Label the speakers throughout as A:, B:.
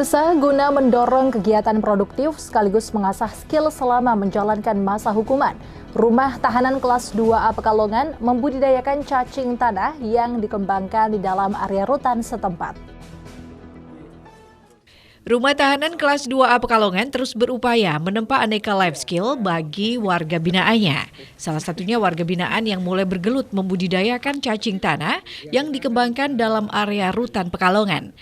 A: Pemirsa, guna mendorong kegiatan produktif sekaligus mengasah skill selama menjalankan masa hukuman, Rumah Tahanan Kelas 2A Pekalongan membudidayakan cacing tanah yang dikembangkan di dalam area rutan setempat.
B: Rumah Tahanan Kelas 2A Pekalongan terus berupaya menempa aneka life skill bagi warga binaannya. Salah satunya warga binaan yang mulai bergelut membudidayakan cacing tanah yang dikembangkan dalam area rutan Pekalongan.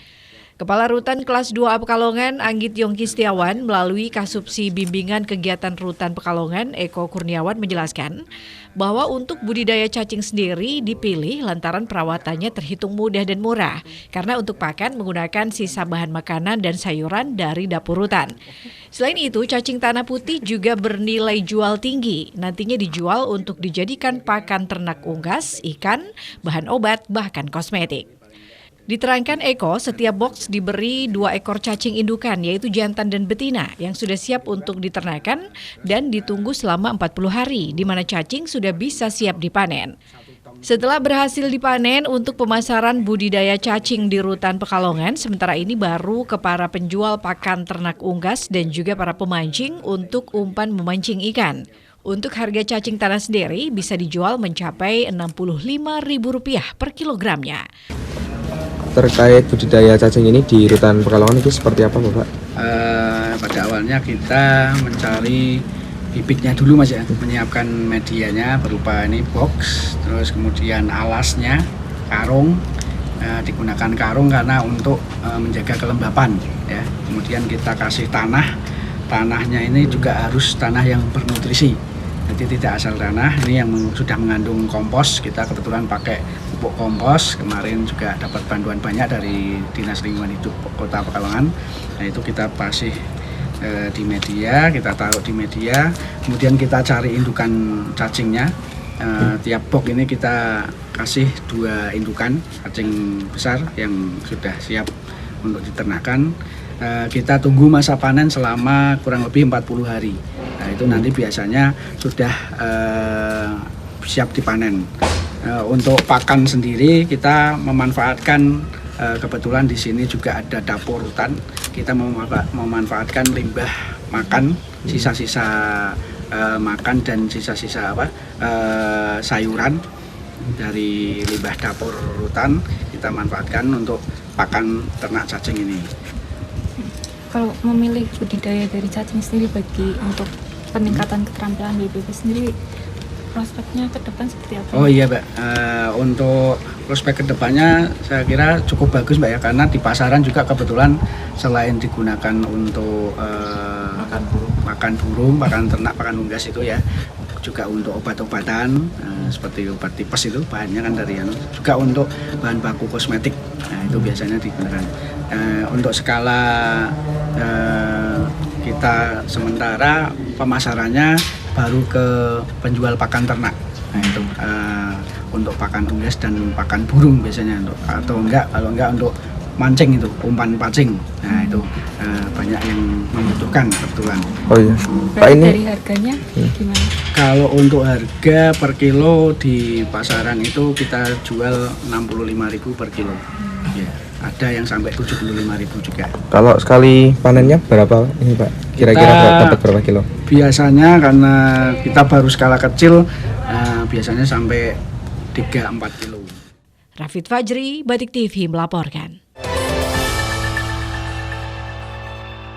B: Kepala Rutan Kelas 2A Pekalongan, Anggit Yongki Setiawan, melalui Kasubsi Bimbingan Kegiatan Rutan Pekalongan, Eko Kurniawan menjelaskan bahwa untuk budidaya cacing sendiri dipilih lantaran perawatannya terhitung mudah dan murah, karena untuk pakan menggunakan sisa bahan makanan dan sayuran dari dapur rutan. Selain itu, cacing tanah putih juga bernilai jual tinggi, nantinya dijual untuk dijadikan pakan ternak unggas, ikan, bahan obat, bahkan kosmetik. Diterangkan Eko, setiap box diberi 2 ekor cacing indukan, yaitu jantan dan betina, yang sudah siap untuk diternakan dan ditunggu selama 40 hari, di mana cacing sudah bisa siap dipanen. Setelah berhasil dipanen untuk pemasaran budidaya cacing di Rutan Pekalongan, sementara ini baru ke para penjual pakan ternak unggas dan juga para pemancing untuk umpan memancing ikan. Untuk harga cacing tanah sendiri bisa dijual mencapai Rp65.000 per kilogramnya.
C: Terkait budidaya cacing ini di Rutan Pekalongan itu seperti apa, Bapak?
D: Pada awalnya kita mencari bibitnya dulu, Mas, ya. Menyiapkan medianya berupa ini box, terus kemudian alasnya, karung, digunakan karung karena untuk menjaga kelembapan, ya. Kemudian kita kasih tanahnya ini juga harus tanah yang bernutrisi. Jadi tidak asal tanah, ini yang sudah mengandung kompos. Kita kebetulan pakai pupuk kompos, kemarin juga dapat bantuan banyak dari Dinas Lingkungan Hidup Kota Pekalongan. Nah, itu kita kasih di media, kita taruh di media, kemudian kita cari indukan cacingnya. Tiap box ini kita kasih 2 indukan cacing besar yang sudah siap untuk diternakan. Kita tunggu masa panen selama kurang lebih 40 hari. Nah, itu nanti biasanya sudah siap dipanen. Untuk pakan sendiri kita memanfaatkan, kebetulan di sini juga ada dapur rutan. Kita memanfaatkan limbah makan, sisa-sisa makan dan sisa-sisa sayuran dari limbah dapur rutan kita manfaatkan untuk pakan ternak cacing ini.
E: Kalau memilih budidaya dari cacing sendiri untuk peningkatan keterampilan BPP sendiri, prospeknya ke depan seperti apa?
D: Oh iya, Mbak, untuk prospek ke depannya saya kira cukup bagus, Mbak, ya, karena di pasaran juga kebetulan selain digunakan untuk makan burung, pakan ternak, pakan unggas itu, ya, juga untuk obat-obatan seperti obat tipes itu bahannya kan dari juga untuk bahan baku kosmetik. Nah, itu biasanya digunakan. Untuk skala kita sementara pemasarannya baru ke penjual pakan ternak. Nah, itu untuk pakan unggas dan pakan burung biasanya, kalau enggak untuk mancing, itu umpan pancing. Nah, itu banyak yang membutuhkan kebetulan.
C: Oh iya. Pak, ini
E: dari harganya gimana?
D: Kalau untuk harga per kilo di pasaran itu kita jual Rp65.000 per kilo. Ya, ada yang sampai Rp75.000 juga.
C: kalau sekali panennya berapa ini, Pak? Kira-kira dapat berapa kilo?
D: Biasanya karena kita baru skala kecil, biasanya sampai 3-4 kilo.
B: Rafid Fajri, Batik TV melaporkan.